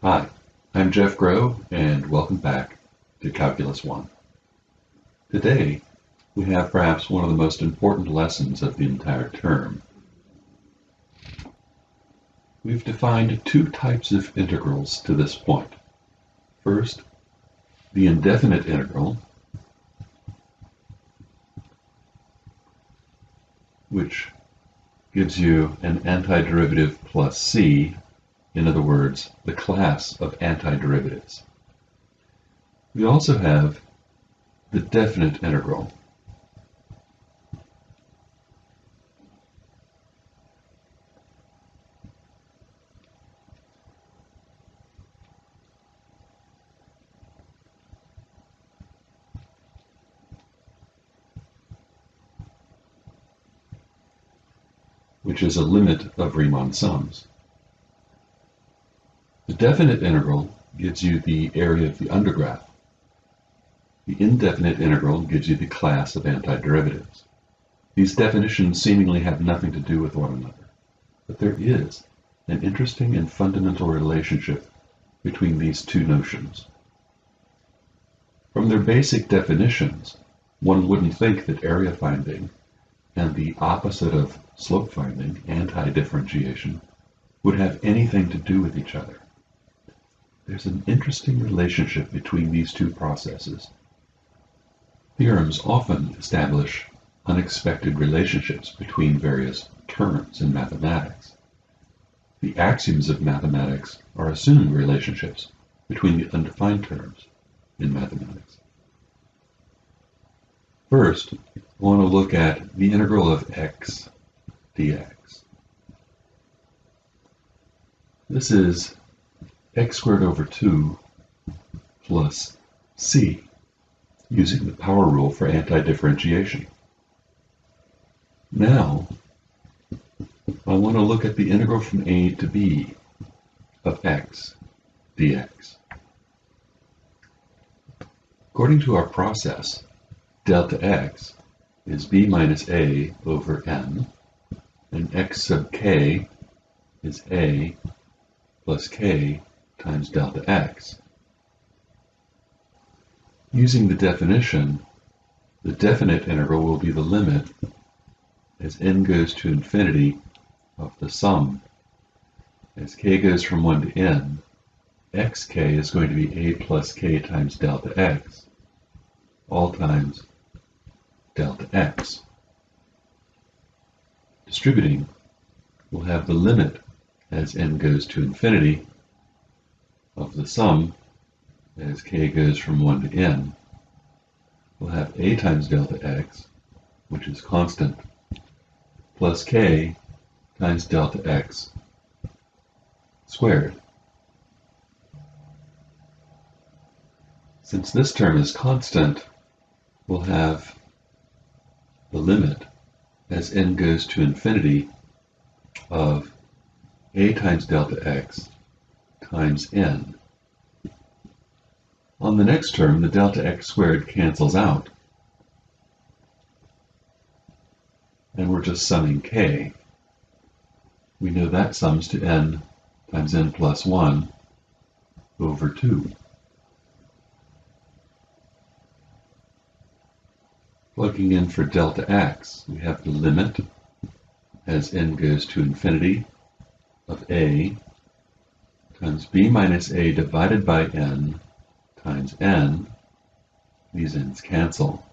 Hi, I'm Jeff Groh, and welcome back to Calculus 1. Today, we have perhaps one of the most important lessons of the entire term. We've defined two types of integrals to this point. First, the indefinite integral, which gives you an antiderivative plus c, in other words, the class of antiderivatives. We also have the definite integral, which is a limit of Riemann sums. The definite integral gives you the area of the undergraph. The indefinite integral gives you the class of antiderivatives. These definitions seemingly have nothing to do with one another, but there is an interesting and fundamental relationship between these two notions. From their basic definitions, one wouldn't think that area finding and the opposite of slope finding, anti-differentiation, would have anything to do with each other. There's an interesting relationship between these two processes. Theorems often establish unexpected relationships between various terms in mathematics. The axioms of mathematics are assuming relationships between the undefined terms in mathematics. First, I want to look at the integral of x dx. This is x squared over 2 plus c, using the power rule for anti-differentiation. Now, I want to look at the integral from a to b of x dx. According to our process, delta x is b minus a over n, and x sub k is a plus k times delta x. Using the definition, the definite integral will be the limit as n goes to infinity of the sum. As k goes from 1 to n, xk is going to be a plus k times delta x, all times delta x. Distributing, we'll have the limit as n goes to infinity of the sum as k goes from 1 to n. We'll have a times delta x, which is constant, plus k times delta x squared. Since this term is constant, we'll have the limit as n goes to infinity of a times delta x times n. On the next term, the delta x squared cancels out, and we're just summing k. We know that sums to n times n plus 1 over 2. Plugging in for delta x, we have the limit as n goes to infinity of a times b minus a divided by n times n. These n's cancel.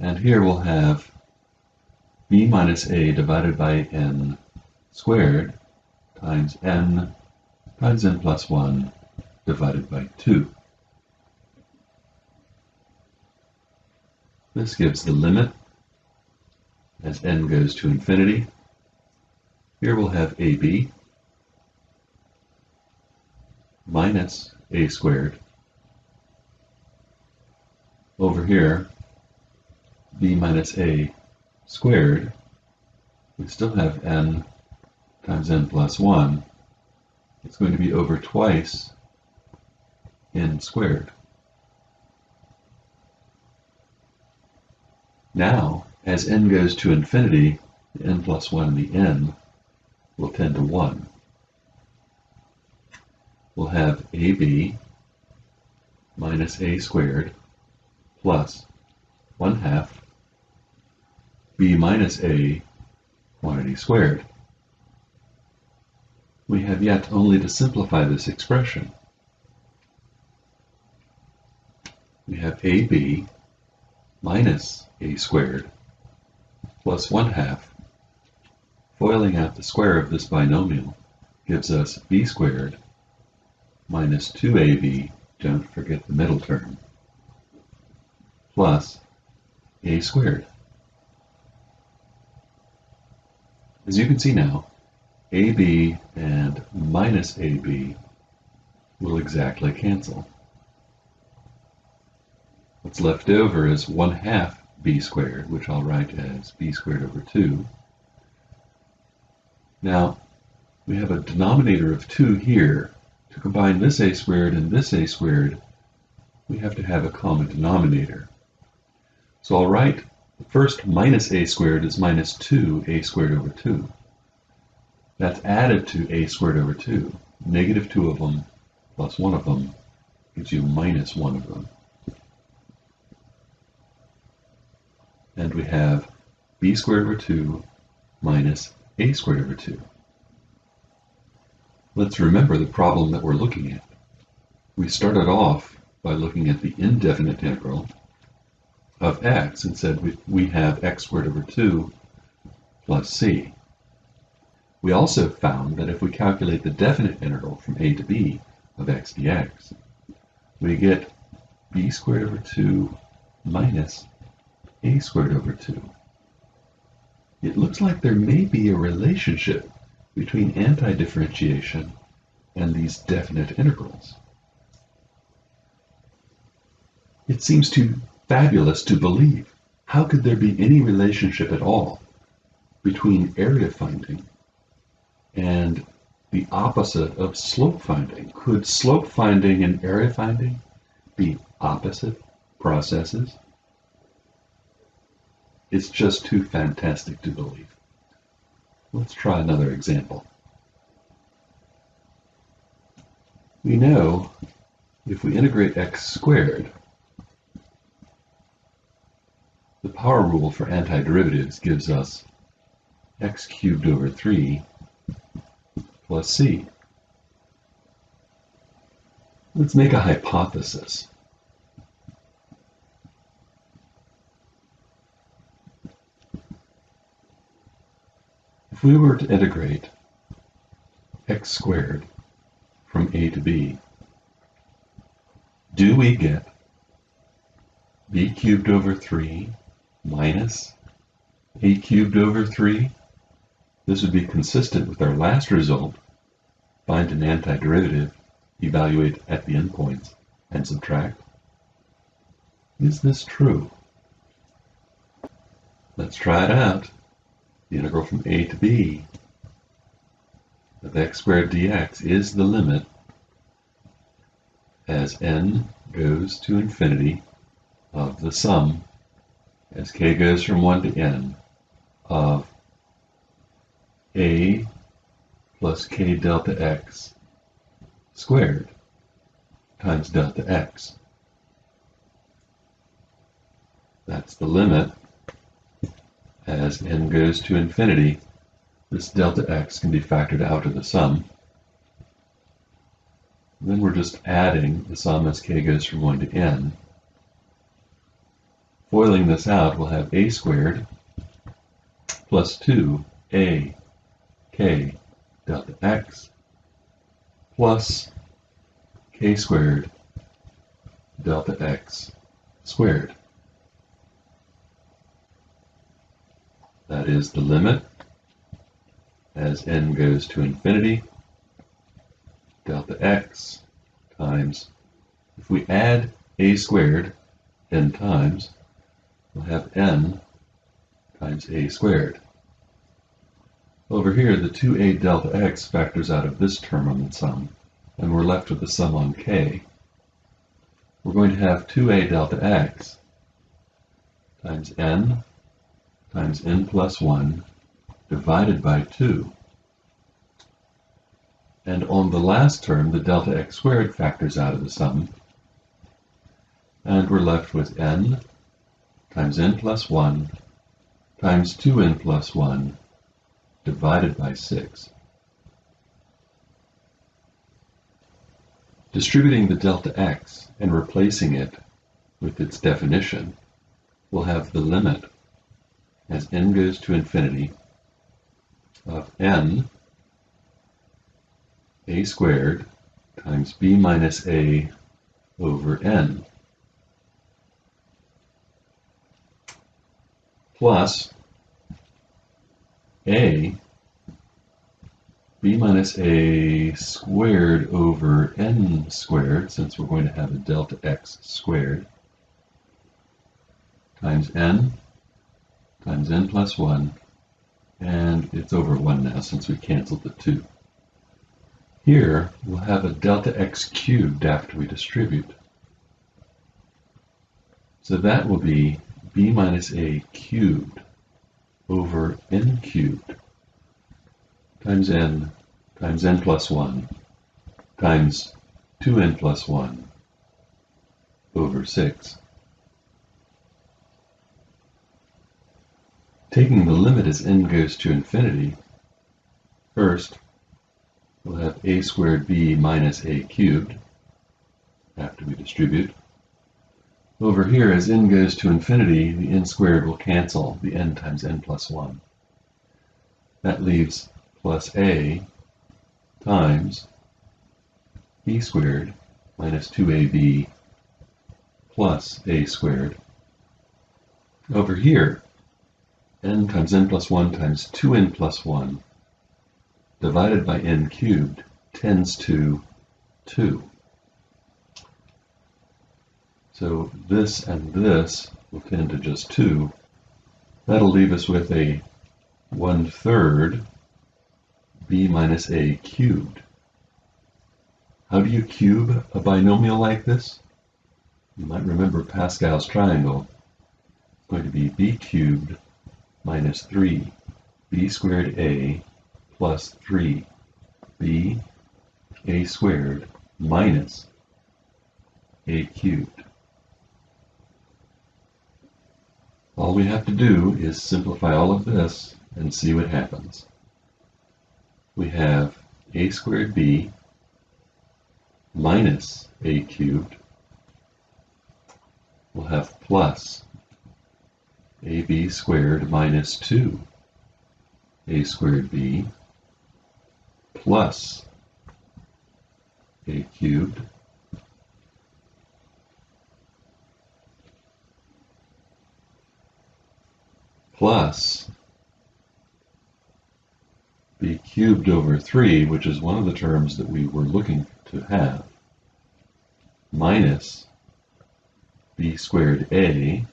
And here we'll have b minus a divided by n squared times n plus 1 divided by 2. This gives the limit as n goes to infinity. Here we'll have ab minus a squared over here b minus a squared. We still have n times n plus 1. It's going to be over twice n squared. Now, as n goes to infinity, the n plus 1 and the n will tend to 1. we'll have AB minus A squared plus 1/2 B minus A quantity squared. We have yet only to simplify this expression. We have AB minus A squared plus 1/2. Foiling out the square of this binomial gives us B squared minus 2AB, don't forget the middle term, plus A squared. As you can see now, AB and minus AB will exactly cancel. What's left over is 1/2 B squared, which I'll write as B squared over 2. Now, we have a denominator of 2 here. To combine this A squared and this A squared, we have to have a common denominator. So I'll write first minus A squared is minus 2A squared over 2. That's added to A squared over 2. Negative 2 of them plus 1 of them gives you minus 1 of them. And we have B squared over 2 minus A squared over 2. Let's remember the problem that we're looking at. We started off by looking at the indefinite integral of x and said we have x squared over 2 plus c. We also found that if we calculate the definite integral from a to b of x dx, we get b squared over 2 minus a squared over 2. It looks like there may be a relationship between anti-differentiation and these definite integrals. It seems too fabulous to believe. How could there be any relationship at all between area finding and the opposite of slope finding? Could slope finding and area finding be opposite processes? It's just too fantastic to believe. Let's try another example. We know if we integrate x squared, the power rule for antiderivatives gives us x cubed over 3 plus c. Let's make a hypothesis. If we were to integrate x squared from a to b, do we get b cubed over 3 minus a cubed over 3? This would be consistent with our last result. Find an antiderivative, evaluate at the endpoints, and subtract. Is this true? Let's try it out. The integral from a to b of x squared dx is the limit as n goes to infinity of the sum as k goes from 1 to n of a plus k delta x squared times delta x. That's the limit. As n goes to infinity, this delta x can be factored out of the sum. Then we're just adding the sum as k goes from 1 to n. Foiling this out, we'll have a squared plus 2a k delta x plus k squared delta x squared. That is the limit as n goes to infinity, delta x times, if we add a squared n times, we'll have n times a squared. Over here, the 2a delta x factors out of this term on the sum, and we're left with the sum on k. We're going to have 2a delta x times n plus 1 divided by 2. And on the last term, the delta x squared factors out of the sum. And we're left with n times n plus 1 times 2n plus 1 divided by 6. Distributing the delta x and replacing it with its definition, we'll have the limit as n goes to infinity of n a squared times b minus a over n plus a b minus a squared over n squared, since we're going to have a delta x squared, times n plus 1, and it's over 1 now since we canceled the 2. Here we'll have a delta x cubed after we distribute. So that will be b minus a cubed over n cubed times n plus 1 times 2n plus 1 over 6. Taking the limit as n goes to infinity, first we'll have a squared b minus a cubed after we distribute. Over here, as n goes to infinity, the n squared will cancel the n times n plus 1. That leaves plus a times b squared minus 2ab plus a squared. Over here, n times n plus 1 times 2n plus 1 divided by n cubed tends to 2. So this and this will tend to just 2. That'll leave us with a 1/3 b minus a cubed. How do you cube a binomial like this? You might remember Pascal's triangle. It's going to be b cubed minus 3 b squared a plus 3 b a squared minus a cubed. All we have to do is simplify all of this and see what happens. We have a squared b minus a cubed. We'll have plus ab squared minus 2 a squared b plus a cubed plus b cubed over 3, which is one of the terms that we were looking to have, minus b squared a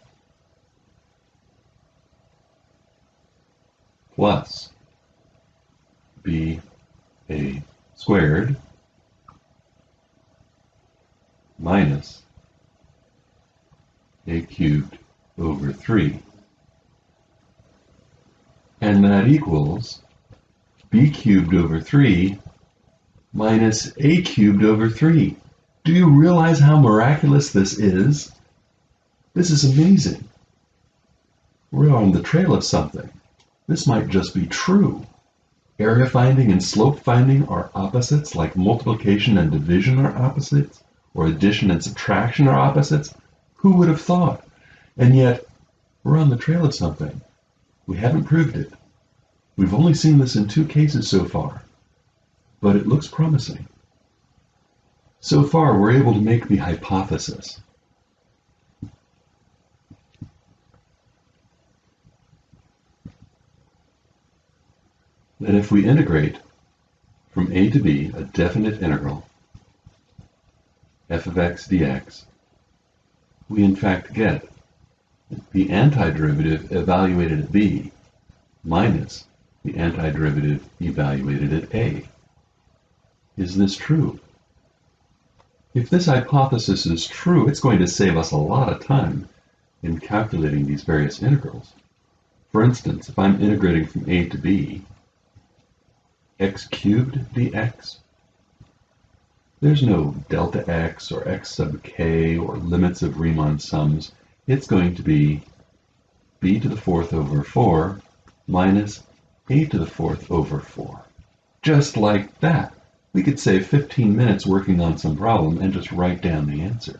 plus b a squared minus a cubed over 3. And that equals b cubed over 3 minus a cubed over 3. Do you realize how miraculous this is? This is amazing. We're on the trail of something. This might just be true. Area finding and slope finding are opposites, like multiplication and division are opposites, or addition and subtraction are opposites. Who would have thought? And yet, we're on the trail of something. We haven't proved it. We've only seen this in 2 cases so far, but it looks promising. So far, we're able to make the hypothesis that if we integrate from a to b a definite integral, f of x dx, we in fact get the antiderivative evaluated at b minus the antiderivative evaluated at a. Is this true? If this hypothesis is true, it's going to save us a lot of time in calculating these various integrals. For instance, if I'm integrating from a to b, x cubed dx, There's no delta x or x sub k or limits of Riemann sums. It's going to be b to the fourth over 4 minus a to the fourth over 4. Just like that. We could save 15 minutes working on some problem and just write down the answer.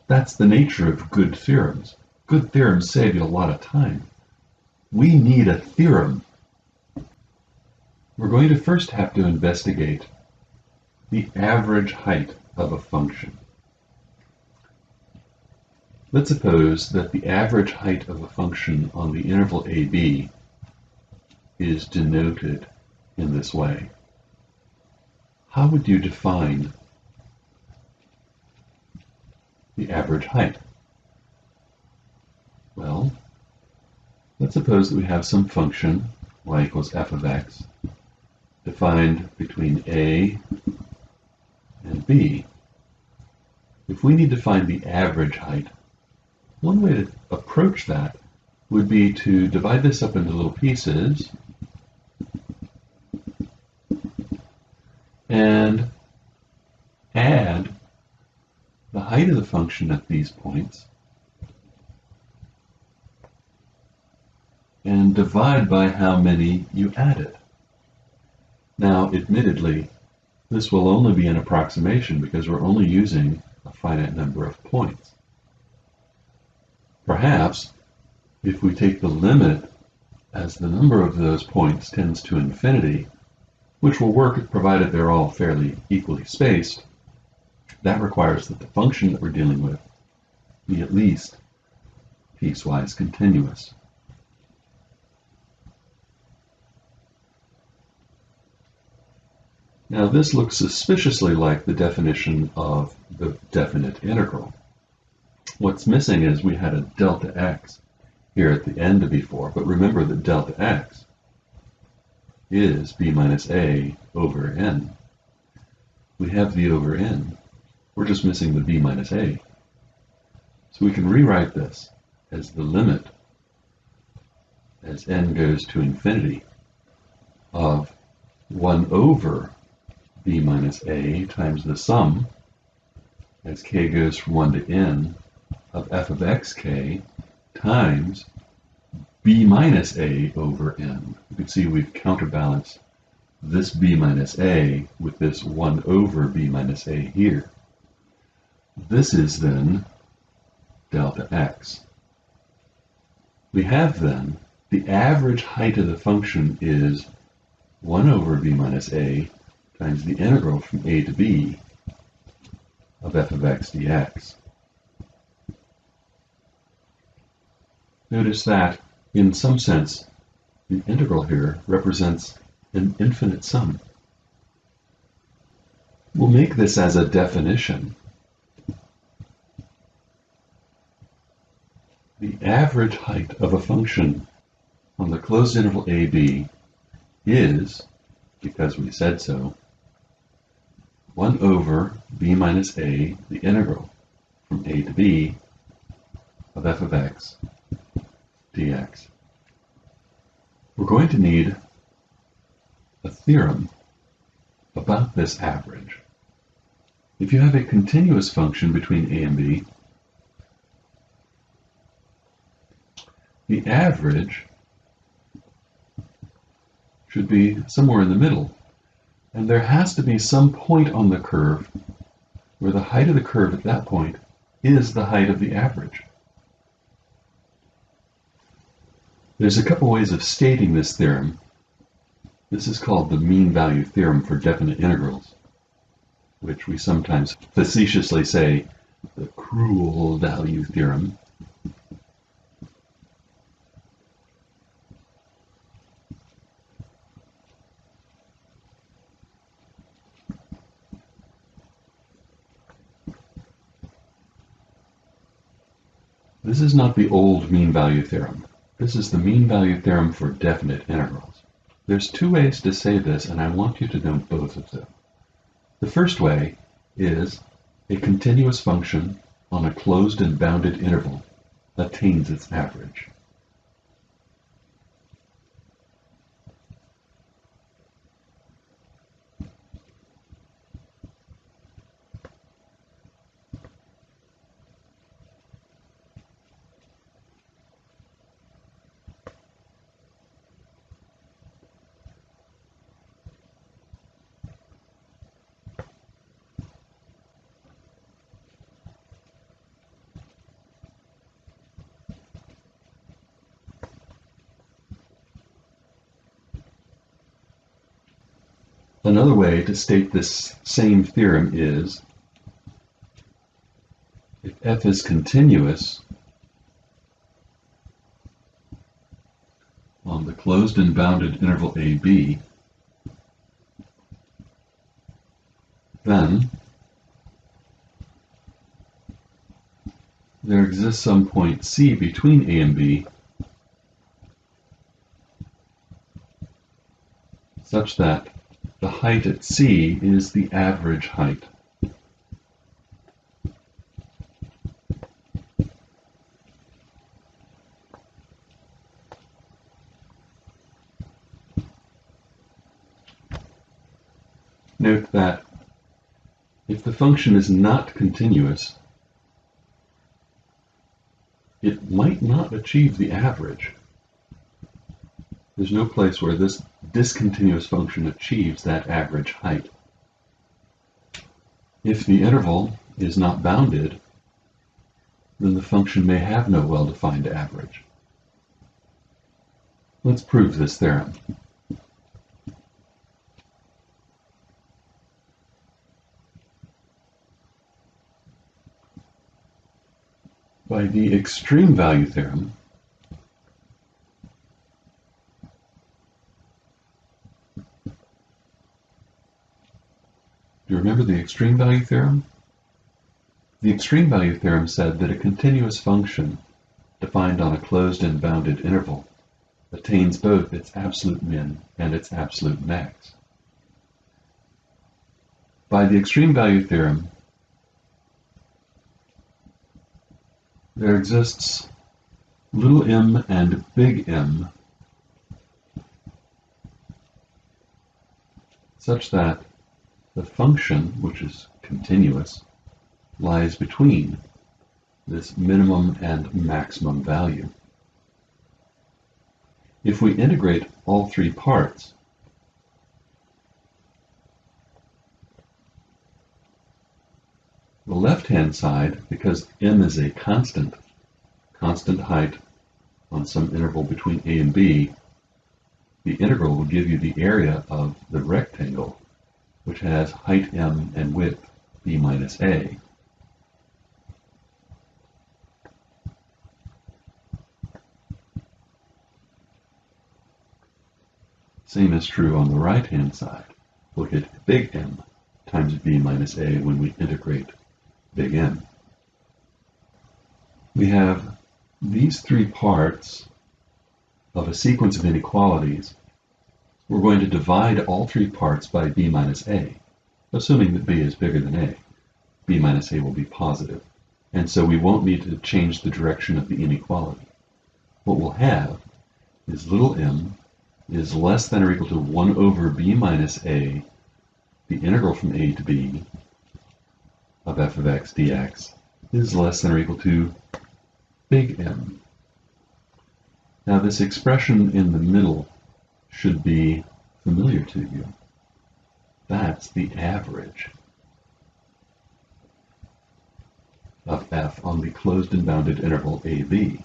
That's the nature of good theorems. Good theorems save you a lot of time. We need a theorem. We're going to first have to investigate the average height of a function. Let's suppose that the average height of a function on the interval AB is denoted in this way. How would you define the average height? Well, let's suppose that we have some function y equals f of x defined between a and b. If we need to find the average height, one way to approach that would be to divide this up into little pieces and add the height of the function at these points and divide by how many you added. Now, admittedly, this will only be an approximation because we're only using a finite number of points. Perhaps, if we take the limit as the number of those points tends to infinity, which will work provided they're all fairly equally spaced, that requires that the function that we're dealing with be at least piecewise continuous. Now this looks suspiciously like the definition of the definite integral. What's missing is we had a delta x here at the end before, but remember that delta x is b minus a over n. We have the over n. We're just missing the b minus a. So we can rewrite this as the limit as n goes to infinity of 1 over b minus a times the sum as k goes from 1 to n of f of xk times b minus a over n. You can see we've counterbalanced this b minus a with this 1 over b minus a here. This is then delta x. We have then the average height of the function is 1 over b minus a times the integral from a to b of f of x dx. Notice that, in some sense, the integral here represents an infinite sum. We'll make this as a definition. The average height of a function on the closed interval ab is, because we said so, 1 over b minus a, the integral from a to b of f of x dx. We're going to need a theorem about this average. If you have a continuous function between a and b, the average should be somewhere in the middle. And there has to be some point on the curve where the height of the curve at that point is the height of the average. There's a couple ways of stating this theorem. This is called the mean value theorem for definite integrals, which we sometimes facetiously say the cruel value theorem. This is not the old mean value theorem. This is the mean value theorem for definite integrals. There's two ways to say this, and I want you to know both of them. The first way is a continuous function on a closed and bounded interval attains its average. Another way to state this same theorem is if f is continuous on the closed and bounded interval AB, then there exists some point C between A and B such that the height at C is the average height. Note that if the function is not continuous, it might not achieve the average. There's no place where this discontinuous function achieves that average height. If the interval is not bounded, then the function may have no well-defined average. Let's prove this theorem. By the extreme value theorem, do you remember the extreme value theorem? The extreme value theorem said that a continuous function defined on a closed and bounded interval attains both its absolute min and its absolute max. By the extreme value theorem, there exists little m and big M such that the function, which is continuous, lies between this minimum and maximum value. If we integrate all three parts, the left-hand side, because m is a constant height on some interval between a and b, the integral will give you the area of the rectangle, which has height m and width b minus a. Same is true on the right-hand side. Look at big M times b minus a when we integrate big M. We have these three parts of a sequence of inequalities. We're going to divide all three parts by b minus a, assuming that b is bigger than a. b minus a will be positive, and so we won't need to change the direction of the inequality. What we'll have is little m is less than or equal to 1 over b minus a, the integral from a to b of f of x dx is less than or equal to big M. Now this expression in the middle should be familiar to you. That's the average of f on the closed and bounded interval AB,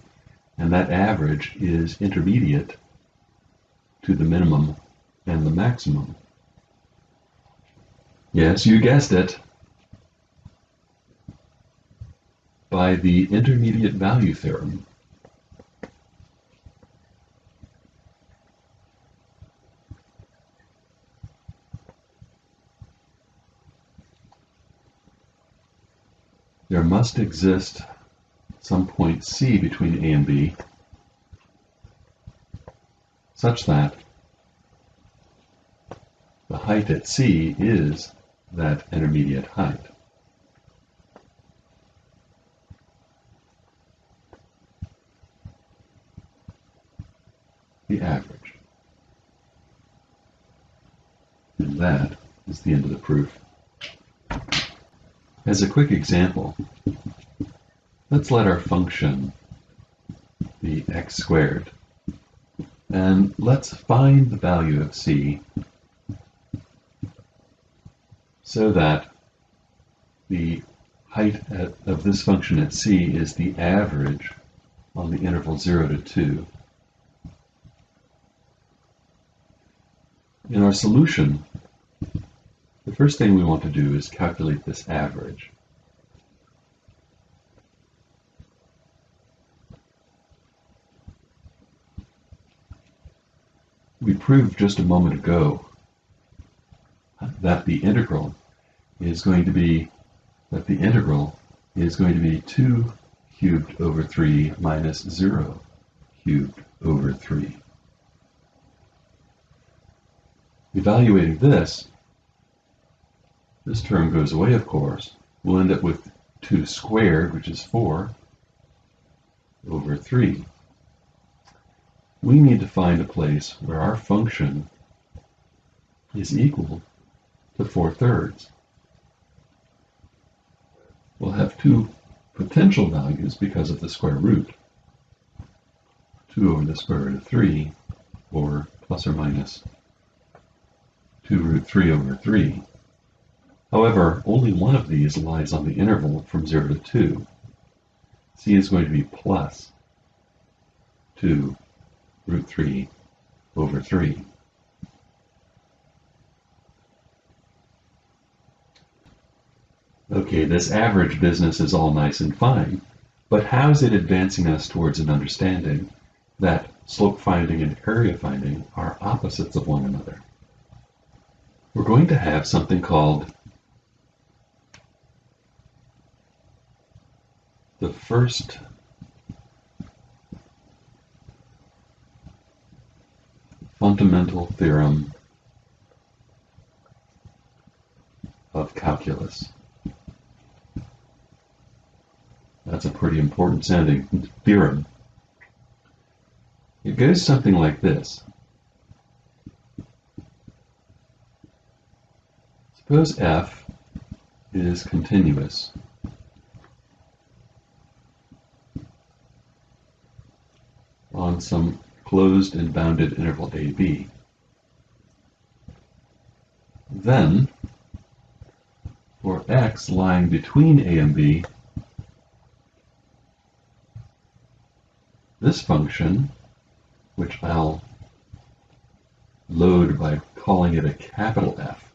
and that average is intermediate to the minimum and the maximum. Yes, you guessed it. By the intermediate value theorem, there must exist some point C between A and B such that the height at C is that intermediate height. The average. And that is the end of the proof. As a quick example, let's let our function be x squared, and let's find the value of c so that the height of this function at c is the average on the interval 0 to 2. In our solution, The first thing we want to do is calculate this average. We proved just a moment ago that the integral is going to be 2 cubed over 3 minus 0 cubed over 3. Evaluating this term goes away, of course. We'll end up with 2 squared, which is 4, over 3. We need to find a place where our function is equal to 4/3. We'll have 2 potential values because of the square root. 2 over the square root of 3, or plus or minus 2 root 3 over 3. However, only one of these lies on the interval from 0 to 2. C is going to be plus 2 root 3 over 3. Okay, this average business is all nice and fine, but how is it advancing us towards an understanding that slope finding and area finding are opposites of one another? We're going to have something called the first fundamental theorem of calculus. That's a pretty important sounding theorem. It goes something like this. Suppose f is continuous on some closed and bounded interval AB. Then, for x lying between a and b, this function, which I'll load by calling it a capital F,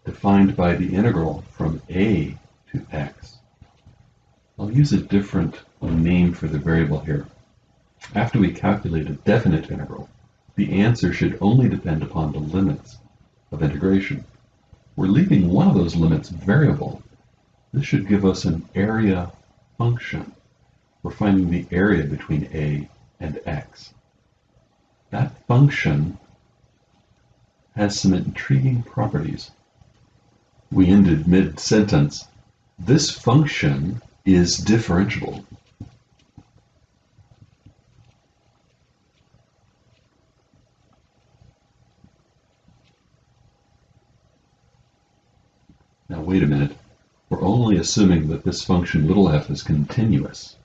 defined by the integral from a to x. I'll use a different name for the variable here. After we calculate a definite integral, the answer should only depend upon the limits of integration. We're leaving one of those limits variable. This should give us an area function. We're finding the area between a and x. That function has some intriguing properties. We ended mid-sentence. This function is differentiable. Now wait a minute. We're only assuming that this function little f is continuous.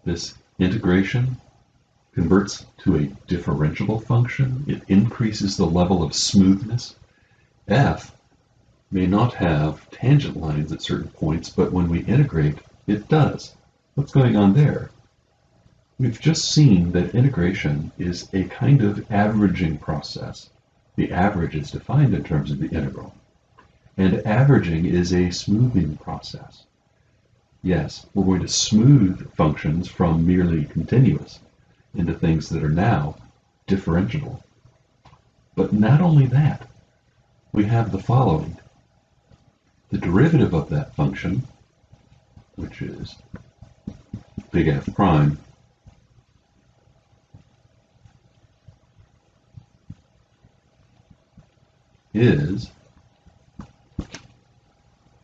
This integration converts to a differentiable function. It increases the level of smoothness. F may not have tangent lines at certain points, but when we integrate, it does. What's going on there? We've just seen that integration is a kind of averaging process. The average is defined in terms of the integral. And averaging is a smoothing process. Yes, we're going to smooth functions from merely continuous into things that are now differentiable. But not only that, we have the following. The derivative of that function, which is big F prime, is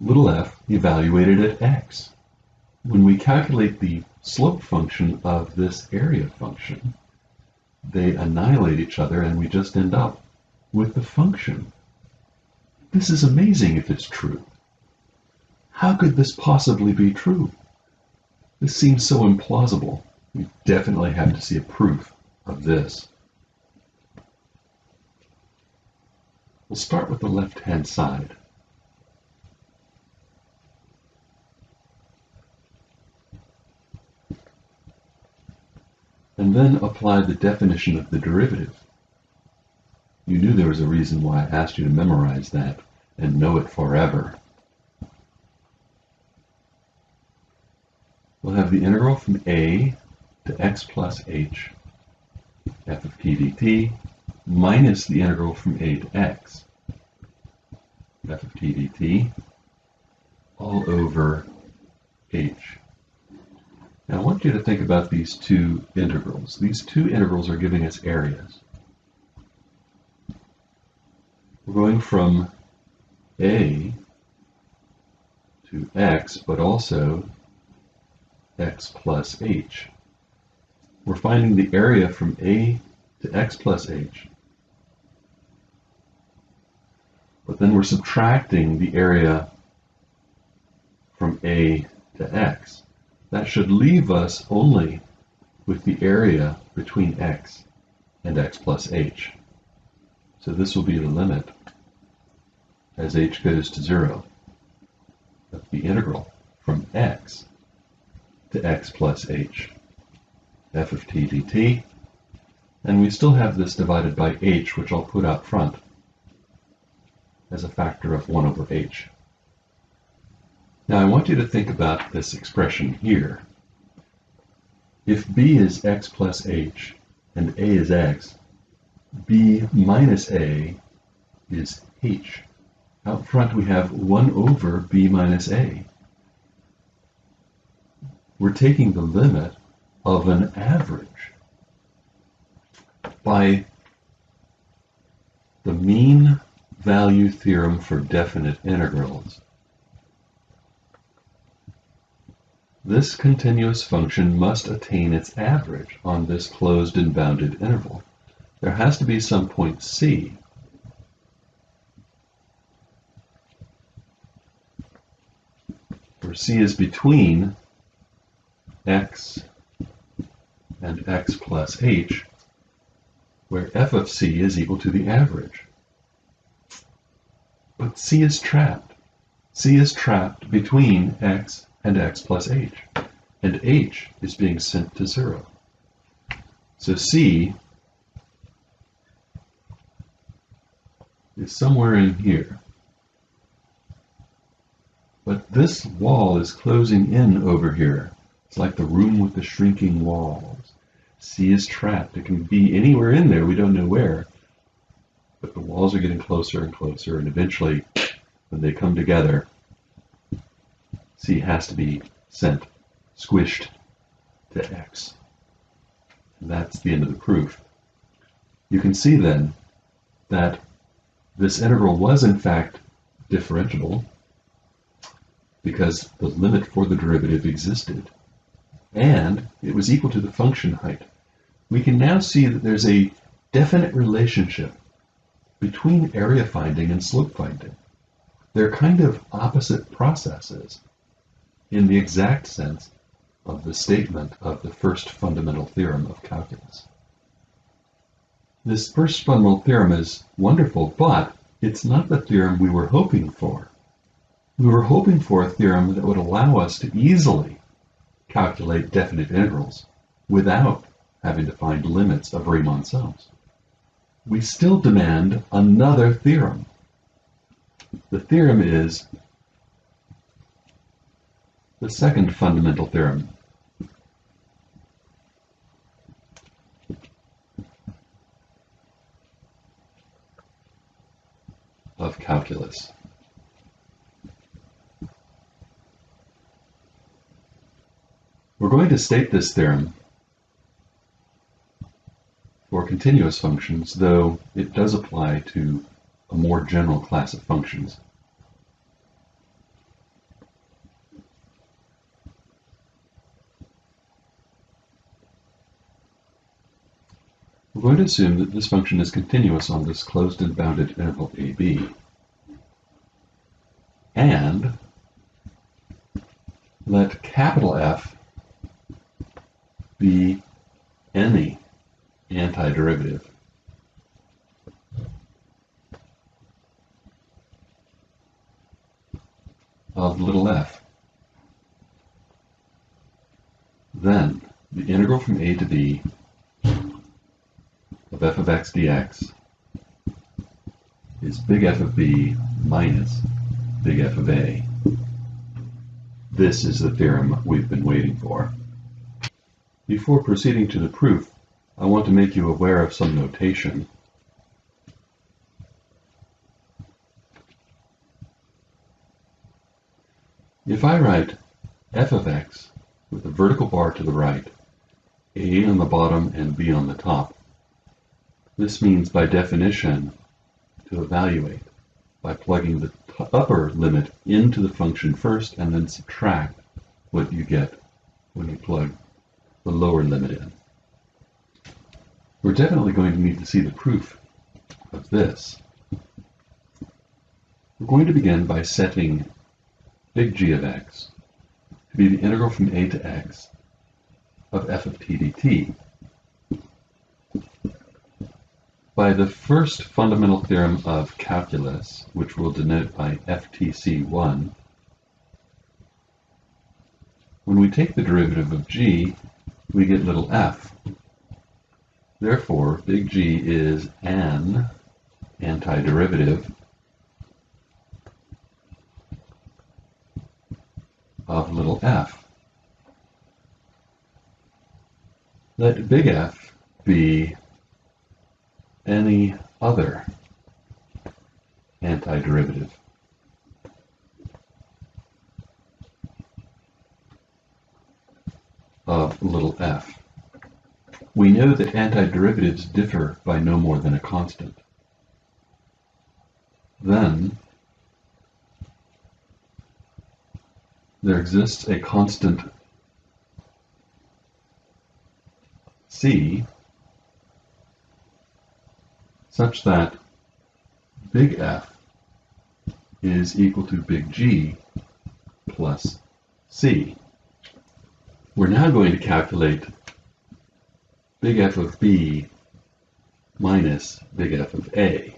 little f evaluated at x. When we calculate the slope function of this area function, they annihilate each other and we just end up with the function. This is amazing if it's true. How could this possibly be true? This seems so implausible. We definitely have to see a proof of this. We'll start with the left-hand side. And then apply the definition of the derivative. You knew there was a reason why I asked you to memorize that and know it forever. We'll have the integral from a to x plus h f of t dt minus the integral from a to x f of t dt all over h. Now I want you to think about these two integrals. These two integrals are giving us areas. We're going from a to x, but also x plus h. We're finding the area from a to x plus h, but then we're subtracting the area from a to x. That should leave us only with the area between x and x plus h. So this will be the limit as h goes to 0 of the integral from x to x plus h f of t dt, and we still have this divided by h, which I'll put out front as a factor of 1 over h. Now I want you to think about this expression here. If b is x plus h and a is x, b minus a is h. Out front we have 1 over b minus a. We're taking the limit of an average by the mean value theorem for definite integrals. This continuous function must attain its average on this closed and bounded interval. There has to be some point c where c is between x and x plus h, where f of c is equal to the average. But c is trapped. C is trapped between x and x plus h, and h is being sent to 0. So c is somewhere in here. But this wall is closing in over here. It's like the room with the shrinking walls. C is trapped. It can be anywhere in there, we don't know where. But the walls are getting closer and closer, and eventually, when they come together, C has to be sent, squished to X. And that's the end of the proof. You can see then that this integral was in fact differentiable because the limit for the derivative existed, and it was equal to the function height. We can now see that there's a definite relationship between area finding and slope finding. They're kind of opposite processes in the exact sense of the statement of the first fundamental theorem of calculus. This first fundamental theorem is wonderful, but it's not the theorem we were hoping for. We were hoping for a theorem that would allow us to easily calculate definite integrals without having to find limits of Riemann sums. We still demand another theorem. The theorem is the second fundamental theorem. Of calculus. We're going to state this theorem for continuous functions, though it does apply to a more general class of functions. We're going to assume that this function is continuous on this closed and bounded interval AB, and let capital F be any antiderivative of little f. Then the integral from a to b of f of x dx is big F of B minus big F of A. This is the theorem we've been waiting for. Before proceeding to the proof, I want to make you aware of some notation. If I write f of x with a vertical bar to the right, a on the bottom and b on the top, this means by definition to evaluate by plugging the upper limit into the function first and then subtract what you get when you plug the lower limit in. We're definitely going to need to see the proof of this. We're going to begin by setting big G of x to be the integral from a to x of f of t dt. By the first fundamental theorem of calculus, which we'll denote by FTC1, when we take the derivative of g, we get little f. Therefore, big G is an antiderivative of little f. Let big F be any other antiderivative. Of little f. We know that antiderivatives differ by no more than a constant. Then there exists a constant c such that big F is equal to big G plus c. We're now going to calculate big F of B minus big F of A.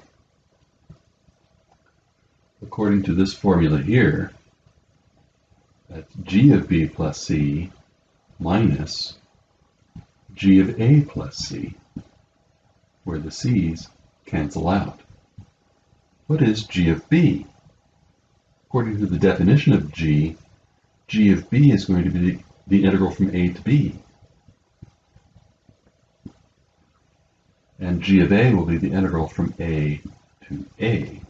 According to this formula here, that's G of B plus C minus G of A plus C, where the C's cancel out. What is G of B? According to the definition of G, G of B is going to be the integral from A to B. And G of A will be the integral from A to A.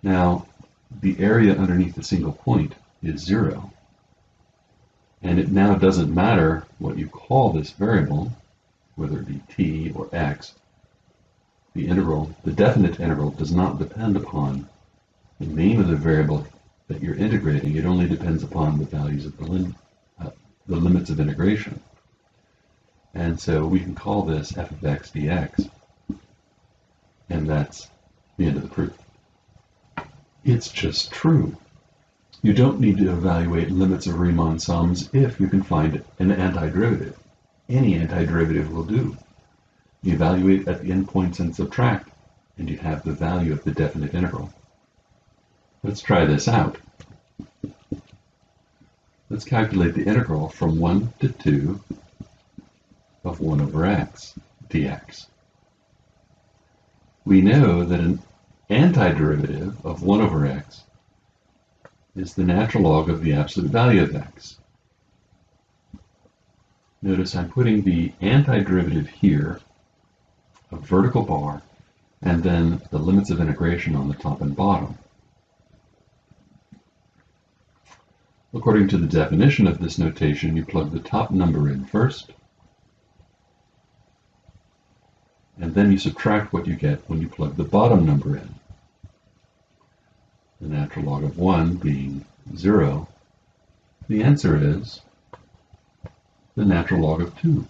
Now, the area underneath the single point is 0. And it now doesn't matter what you call this variable, whether it be t or x. The integral, the definite integral, does not depend upon the name of the variable that you're integrating. It only depends upon the values of the limits of integration. And so we can call this f of x dx. And that's the end of the proof. It's just true. You don't need to evaluate limits of Riemann sums if you can find an antiderivative. Any antiderivative will do. You evaluate at the endpoints and subtract, and you have the value of the definite integral. Let's try this out. Let's calculate the integral from 1 to 2 of 1 over x dx. We know that an antiderivative of 1 over x is the natural log of the absolute value of x. Notice I'm putting the antiderivative here, a vertical bar, and then the limits of integration on the top and bottom. According to the definition of this notation, you plug the top number in first, and then you subtract what you get when you plug the bottom number in. The natural log of 1 being 0, the answer is the natural log of 2.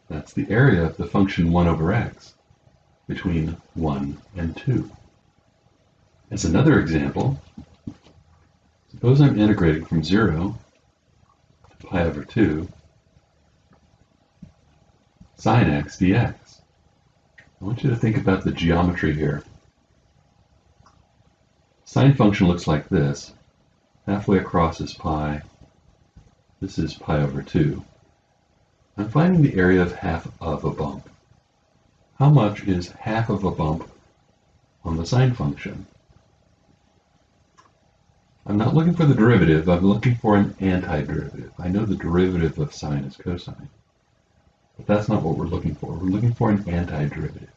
That's the area of the function 1 over x between 1 and 2. As another example, suppose I'm integrating from 0 to pi over 2 sine x dx. I want you to think about the geometry here. Sine function looks like this. Halfway across is pi. This is pi over 2. I'm finding the area of half of a bump. how much is half of a bump on the sine function? I'm not looking for the derivative, I'm looking for an antiderivative. I know the derivative of sine is cosine, but that's not what we're looking for. We're looking for an antiderivative.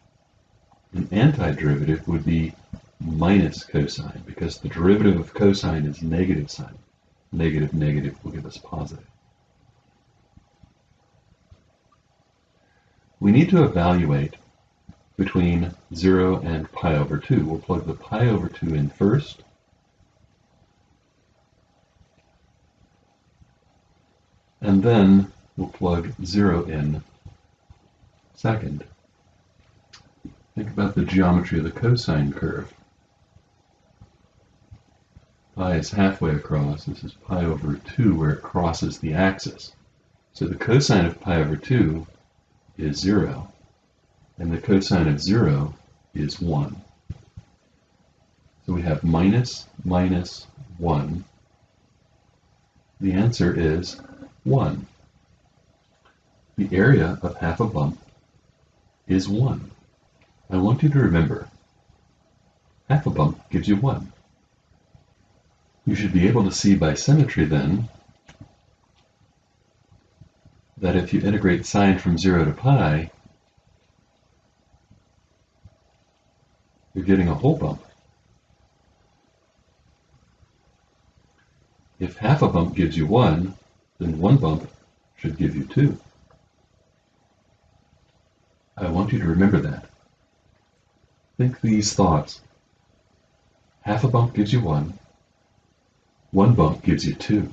An antiderivative would be minus cosine, because the derivative of cosine is negative sine. Negative negative will give us positive. We need to evaluate between 0 and pi over 2. We'll plug the pi over 2 in first, and then we'll plug 0 in second. Think about the geometry of the cosine curve. Pi is halfway across. This is pi over 2 where it crosses the axis. So the cosine of pi over 2 is 0, and the cosine of 0 is 1. So we have minus minus 1. The answer is 1. The area of half a bump is 1. I want you to remember, half a bump gives you 1. You should be able to see by symmetry then that if you integrate sine from 0 to pi, you're getting a whole bump. If half a bump gives you 1, then 1 bump should give you 2. I want you to remember that. Think these thoughts. Half a bump gives you 1. 1 bump gives you 2.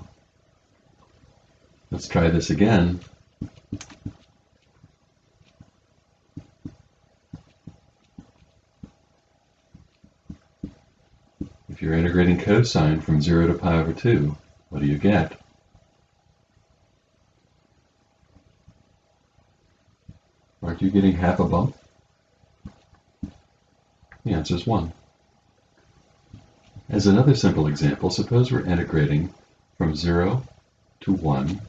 Let's try this again. If you're integrating cosine from 0 to pi over 2, what do you get? Aren't you getting half a bump? The answer is 1. As another simple example, suppose we're integrating from 0 to 1,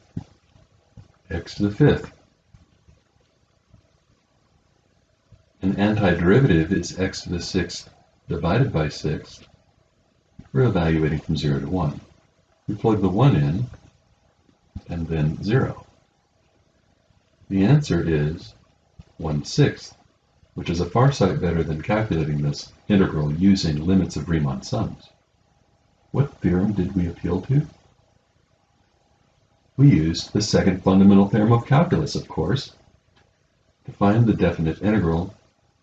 x to the 5th. An antiderivative is x to the 6th divided by 6. We're evaluating from 0 to 1. We plug the 1 in, and then 0. The answer is 1/6, which is a far sight better than calculating this integral using limits of Riemann sums. What theorem did we appeal to? We used the second fundamental theorem of calculus, of course. To find the definite integral,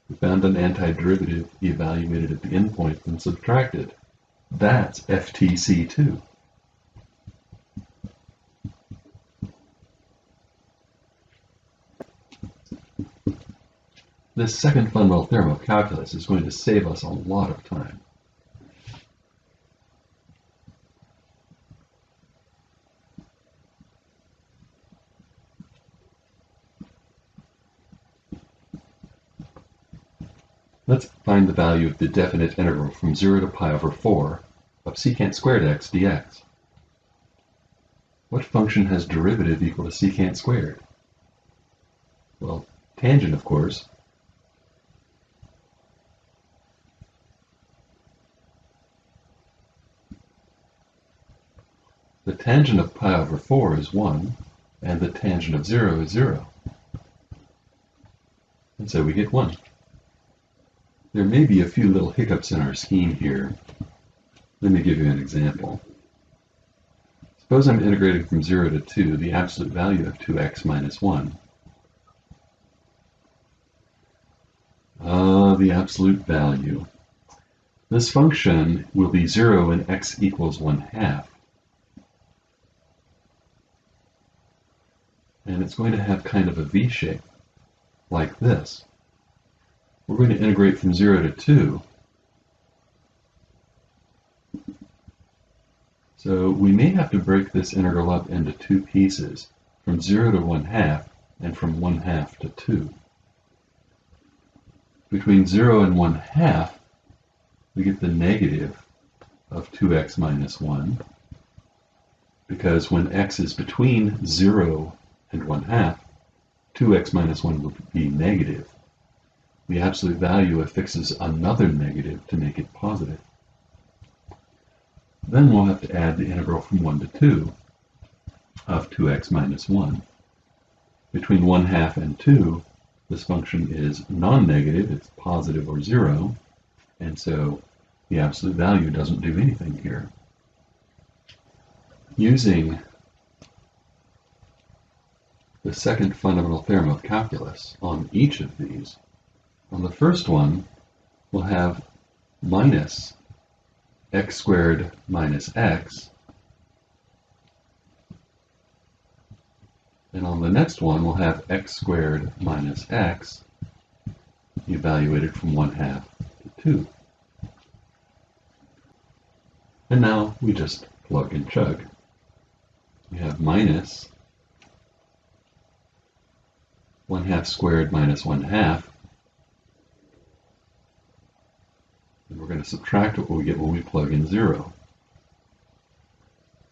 we found an antiderivative, evaluated at the endpoint, and subtracted. That's FTC2. This second fundamental theorem of calculus is going to save us a lot of time. Let's find the value of the definite integral from 0 to pi over 4 of secant squared x dx. What function has derivative equal to secant squared? Well, tangent, of course. The tangent of pi over 4 is 1, and the tangent of 0 is 0. And so we get 1. There may be a few little hiccups in our scheme here. Let me give you an example. Suppose I'm integrating from 0 to 2 the absolute value of 2x minus 1. The absolute value. This function will be 0 when x equals 1/2. And it's going to have kind of a V shape, like this. We're going to integrate from 0 to 2. So we may have to break this integral up into two pieces, from 0 to 1/2 and from 1/2 to 2. Between 0 and 1/2, we get the negative of 2x minus 1, because when x is between 0 and 1/2, 2x minus 1 will be negative. the absolute value affixes another negative to make it positive. Then we'll have to add the integral from 1 to 2 of 2x minus 1. Between 1/2 and 2, this function is non-negative, it's positive or 0, and so the absolute value doesn't do anything here. Using the second fundamental theorem of calculus on each of these, on the first one, we'll have minus x squared minus x, and on the next one we'll have x squared minus x evaluated from 1/2 to 2. And now we just plug and chug. We have minus 1/2 squared minus 1/2, and we're going to subtract what we get when we plug in 0.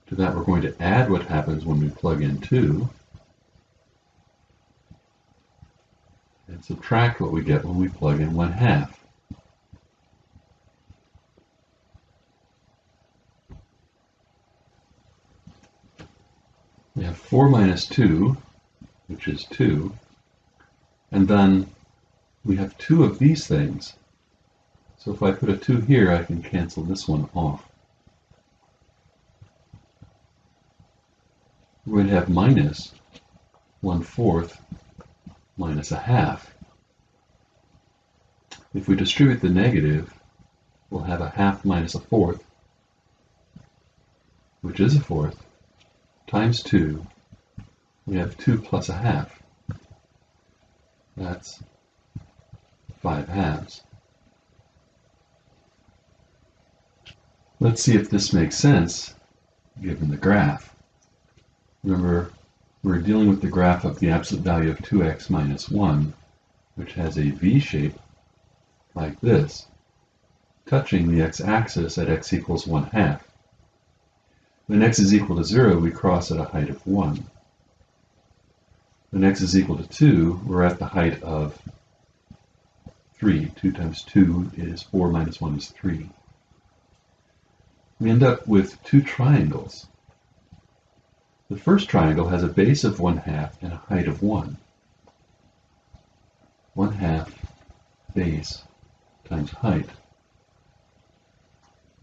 To that we're going to add what happens when we plug in 2, and subtract what we get when we plug in 1/2. We have 4 minus 2, which is 2, and then we have 2 of these things. So if I put a 2 here, I can cancel this one off. We're going to have minus 1/4 minus 1/2. If we distribute the negative, we'll have 1/2 minus 1/4, which is 1/4, times 2. We have 2 plus 1/2. That's 5/2. Let's see if this makes sense given the graph. Remember, we're dealing with the graph of the absolute value of 2x minus 1, which has a V shape like this, touching the x-axis at x equals 1/2. When x is equal to 0, we cross at a height of 1. When x is equal to 2, we're at the height of 3. 2 times 2 is 4 minus 1 is 3. We end up with 2 triangles. The first triangle has a base of 1/2 and a height of 1. 1/2 base times height.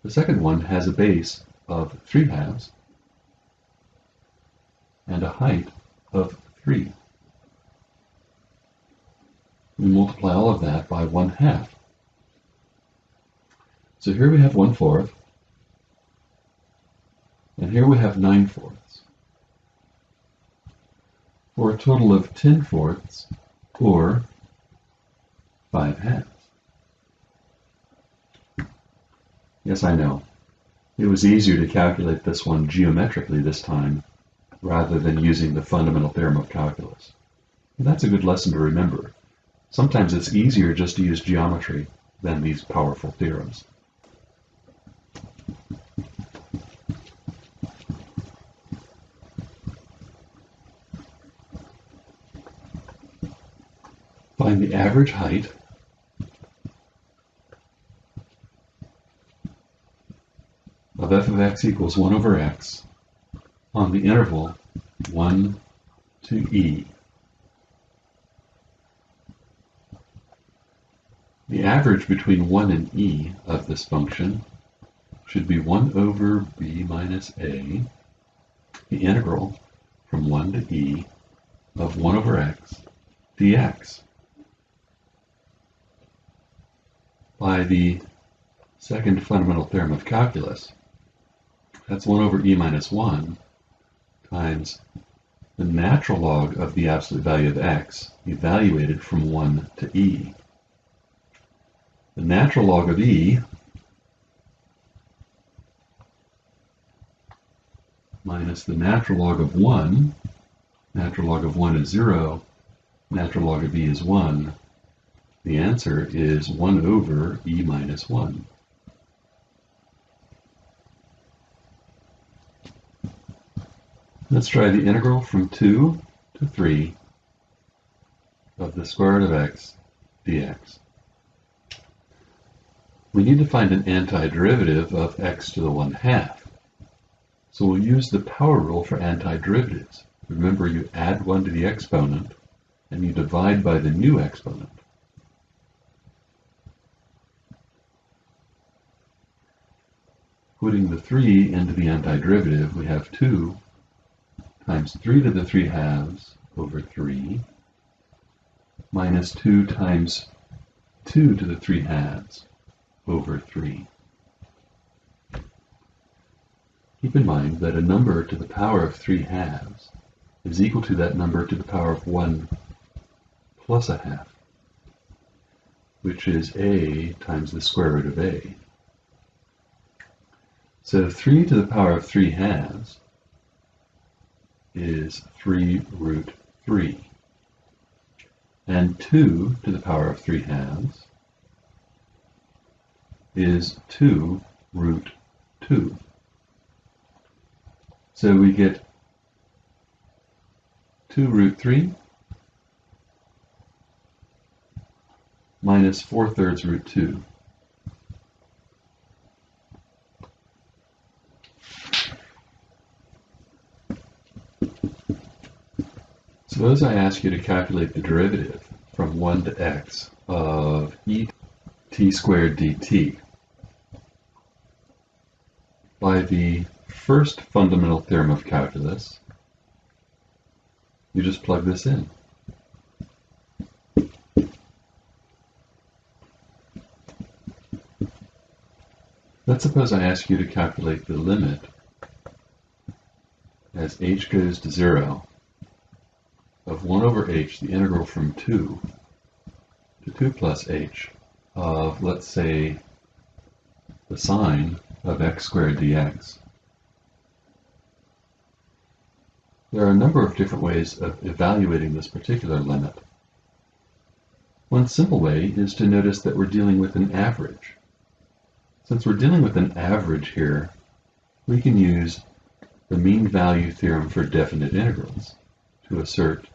The second one has a base of 3/2 and a height of 3. We multiply all of that by 1/2. So here we have 1/4, and here we have 9/4, for a total of 10/4, or 5/2. Yes, I know. It was easier to calculate this one geometrically this time, rather than using the fundamental theorem of calculus. And that's a good lesson to remember. Sometimes it's easier just to use geometry than these powerful theorems. Find the average height of f of x equals 1 over x on the interval 1 to e. The average between 1 and e of this function should be 1 over b minus a, the integral from 1 to e of 1 over x dx. By the second fundamental theorem of calculus, that's 1 over e minus 1 times the natural log of the absolute value of x evaluated from 1 to e. The natural log of e minus the natural log of 1, natural log of 1 is 0, natural log of e is 1. The answer is 1 over e minus 1. Let's try the integral from 2 to 3 of the square root of x dx. We need to find an antiderivative of x to the 1/2. So we'll use the power rule for antiderivatives. Remember, you add 1 to the exponent, and you divide by the new exponent. Putting the 3 into the antiderivative, we have 2 times 3 to the 3/2 over 3 minus 2 times 2 to the 3/2 over 3. Keep in mind that a number to the power of 3/2 is equal to that number to the power of 1 plus 1/2, which is a times the square root of a. So 3 to the power of 3/2 is 3 root 3. And 2 to the power of 3/2 is 2 root 2. So we get 2 root 3 minus 4/3 root 2. Suppose I ask you to calculate the derivative from 1 to x of e t squared dt. By the first fundamental theorem of calculus, you just plug this in. Let's suppose I ask you to calculate the limit as h goes to 0 of 1 over h, the integral from 2 to 2 plus h of, let's say, the sine of x squared dx. There are a number of different ways of evaluating this particular limit. One simple way is to notice that we're dealing with an average. Since we're dealing with an average here, we can use the mean value theorem for definite integrals to assert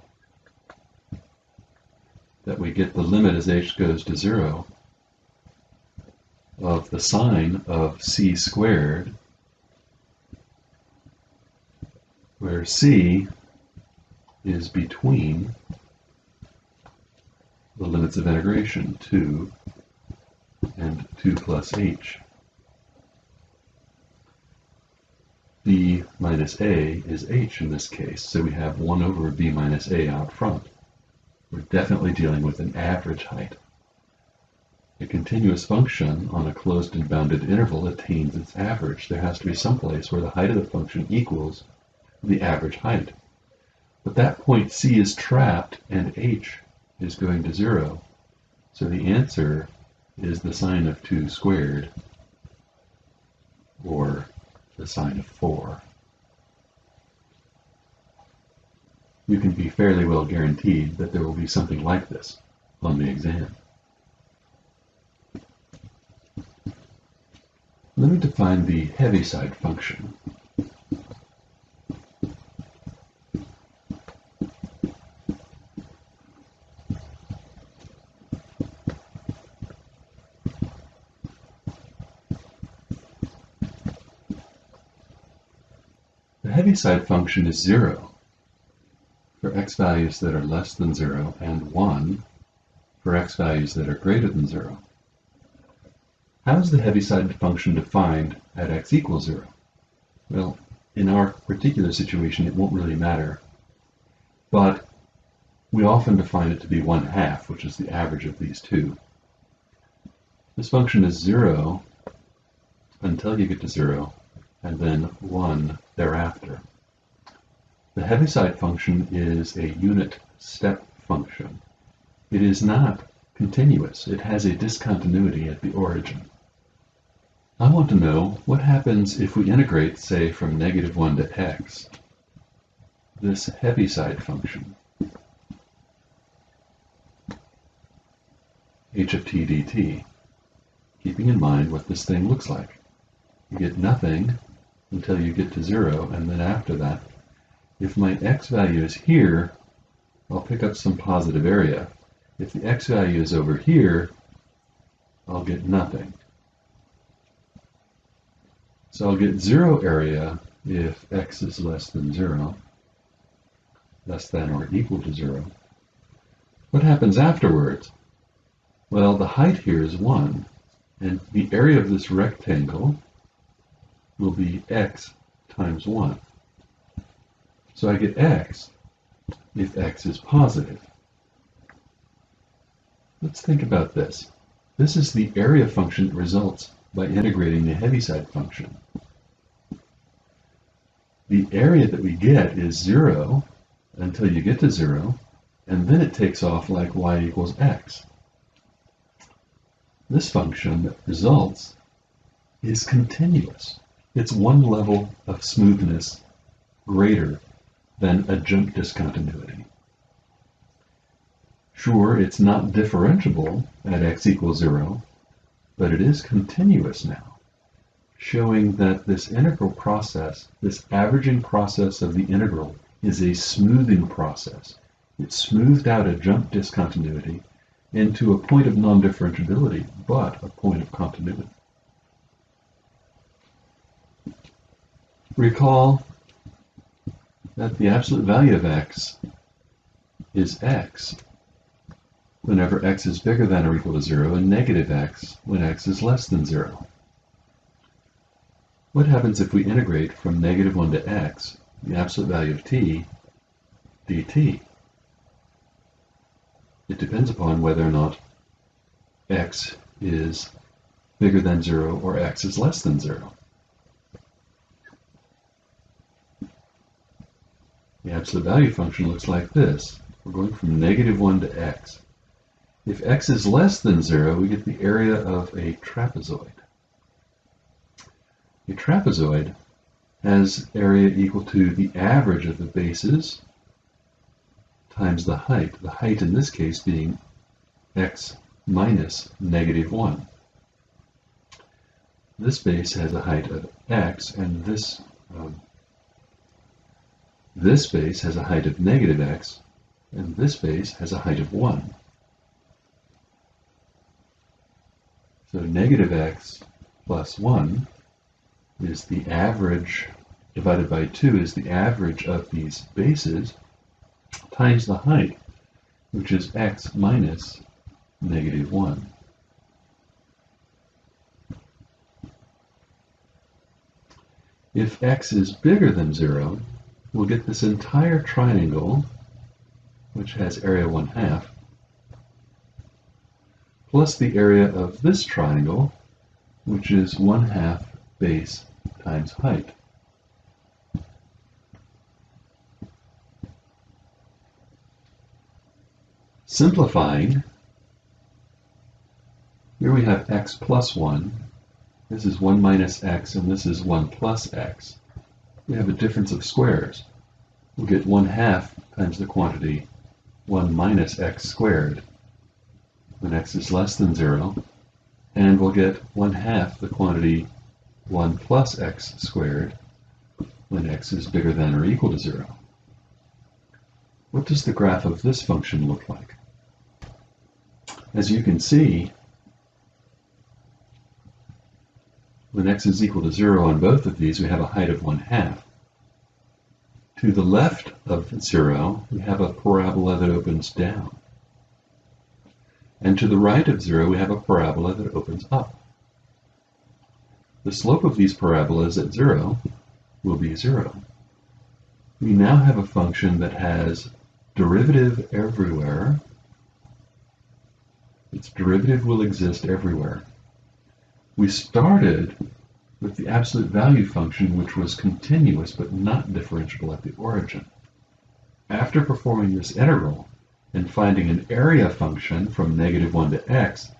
that we get the limit as h goes to 0 of the sine of c squared, where c is between the limits of integration 2 and 2 plus h. b minus a is h in this case, so we have 1 over b minus a out front. We're definitely dealing with an average height. A continuous function on a closed and bounded interval attains its average. There has to be some place where the height of the function equals the average height. But that point c is trapped and h is going to 0. So the answer is the sine of 2 squared, or the sine of 4. You can be fairly well guaranteed that there will be something like this on the exam. Let me define the Heaviside function. The Heaviside function is 0 for x values that are less than 0 and 1 for x values that are greater than 0. How is the Heaviside function defined at x equals 0? Well, in our particular situation, it won't really matter, but we often define it to be 1/2, which is the average of these two. This function is 0 until you get to 0, and then 1 thereafter. The Heaviside function is a unit step function. It is not continuous. It has a discontinuity at the origin. I want to know what happens if we integrate, say, from -1 to x, this Heaviside function, h of t dt, keeping in mind what this thing looks like. You get nothing until you get to 0, and then after that, if my x value is here, I'll pick up some positive area. If the x value is over here, I'll get nothing. So I'll get 0 area if x is less than 0, less than or equal to 0. What happens afterwards? Well, the height here is 1, and the area of this rectangle will be x times 1. So I get x if x is positive. Let's think about this. This is the area function that results by integrating the Heaviside function. The area that we get is 0 until you get to 0, and then it takes off like y equals x. This function that results is continuous. It's one level of smoothness greater than a jump discontinuity. Sure, it's not differentiable at x equals 0, but it is continuous now, showing that this integral process, this averaging process of the integral, is a smoothing process. It smoothed out a jump discontinuity into a point of non-differentiability, but a point of continuity. Recall that the absolute value of x is x whenever x is bigger than or equal to 0, and negative x when x is less than 0. What happens if we integrate from -1 to x, the absolute value of t, dt? It depends upon whether or not x is bigger than 0 or x is less than 0. The absolute value function looks like this. We're going from -1 to x. If x is less than 0, we get the area of a trapezoid. A trapezoid has area equal to the average of the bases times the height in this case being x minus -1. This base has a height of x, and this base has a height of -x, and this base has a height of 1. So -x plus 1 is the average, divided by 2 is the average of these bases, times the height, which is x minus -1. If x is bigger than 0, we'll get this entire triangle, which has area 1/2, plus the area of this triangle, which is 1/2 base times height. Simplifying, here we have x plus 1. This is 1 minus x, and this is 1 plus x. We have a difference of squares. We'll get 1/2 times the quantity 1 minus x squared when x is less than 0, and we'll get 1/2 the quantity 1 plus x squared when x is bigger than or equal to 0. What does the graph of this function look like? As you can see, when x is equal to 0 on both of these, we have a height of 1/2. To the left of 0, we have a parabola that opens down. And to the right of 0, we have a parabola that opens up. The slope of these parabolas at 0 will be 0. We now have a function that has derivative everywhere. Its derivative will exist everywhere. We started with the absolute value function, which was continuous but not differentiable at the origin. After performing this integral and finding an area function from -1 to x,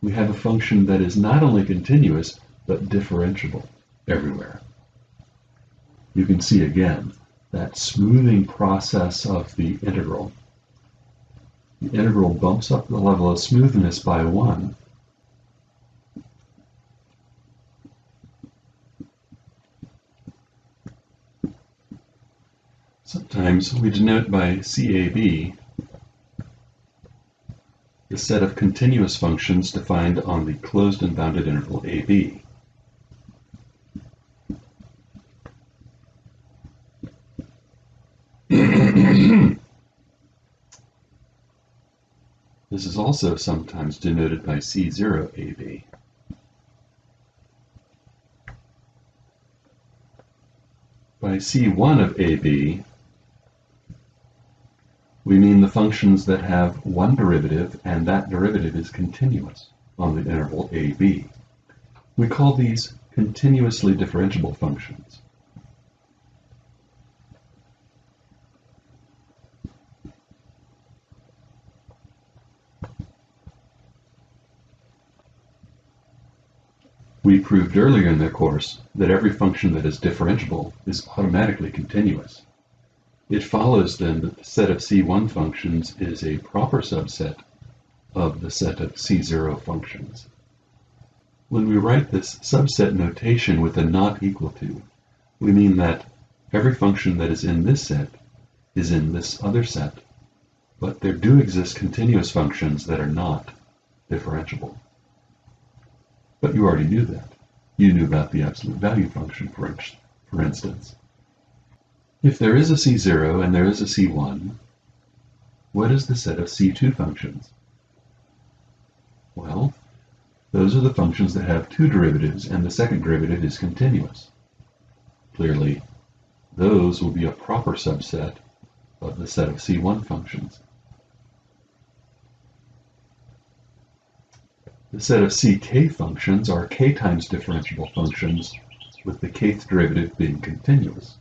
we have a function that is not only continuous but differentiable everywhere. You can see again that smoothing process of the integral. The integral bumps up the level of smoothness by 1. Sometimes we denote by CAB the set of continuous functions defined on the closed and bounded interval AB. This is also sometimes denoted by C0AB. By C1 of AB, we mean the functions that have one derivative and that derivative is continuous on the interval AB. We call these continuously differentiable functions. We proved earlier in the course that every function that is differentiable is automatically continuous. It follows then that the set of C1 functions is a proper subset of the set of C0 functions. When we write this subset notation with a not equal to, we mean that every function that is in this set is in this other set, but there do exist continuous functions that are not differentiable. But you already knew that. You knew about the absolute value function, for instance. If there is a C0 and there is a C1, what is the set of C2 functions? Well, those are the functions that have two derivatives and the second derivative is continuous. Clearly, those will be a proper subset of the set of C1 functions. The set of ck functions are k times differentiable functions, with the kth derivative being continuous.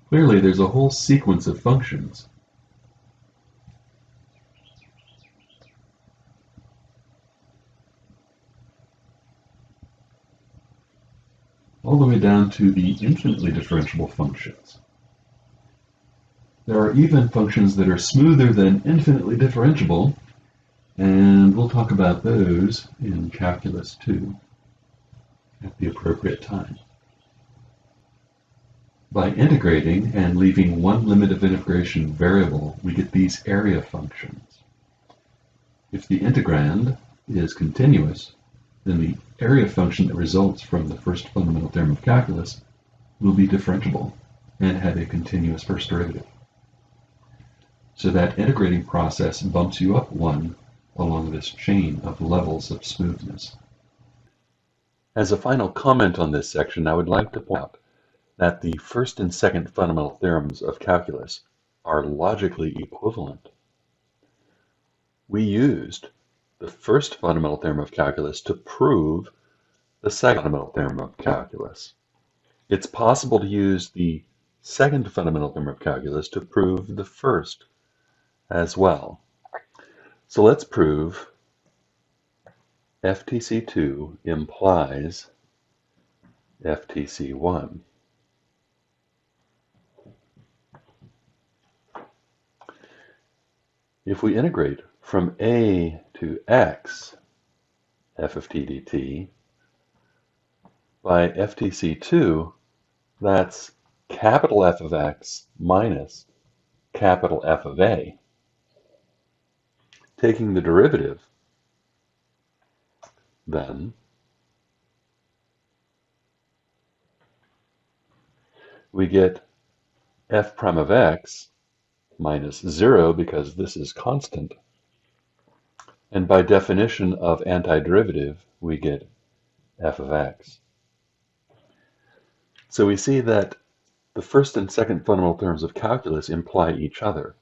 Clearly, there's a whole sequence of functions. All the way down to the infinitely differentiable functions. There are even functions that are smoother than infinitely differentiable, and we'll talk about those in Calculus 2 at the appropriate time. By integrating and leaving one limit of integration variable, we get these area functions. If the integrand is continuous, then the area function that results from the first fundamental theorem of calculus will be differentiable and have a continuous first derivative. So that integrating process bumps you up one along this chain of levels of smoothness. As a final comment on this section, I would like to point out that the first and second fundamental theorems of calculus are logically equivalent. We used the first fundamental theorem of calculus to prove the second fundamental theorem of calculus. It's possible to use the second fundamental theorem of calculus to prove the first as well. So let's prove FTC2 implies FTC1. If we integrate from a to x f of t dt by FTC2, that's capital F of x minus capital F of a. Taking the derivative, then we get f prime of x minus 0 because this is constant. And by definition of antiderivative, we get f of x. So we see that the first and second fundamental theorems of calculus imply each other.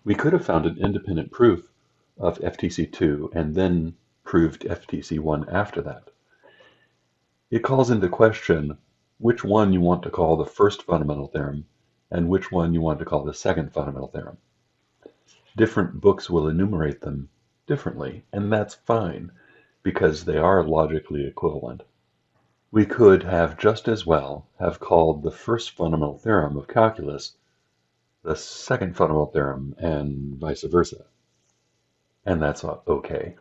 We could have found an independent proof of FTC2 and then proved FTC1 after that. It calls into question which one you want to call the first fundamental theorem and which one you want to call the second fundamental theorem. Different books will enumerate them differently, and that's fine because they are logically equivalent. We could have just as well have called the first fundamental theorem of calculus the second fundamental theorem and vice versa, and that's okay.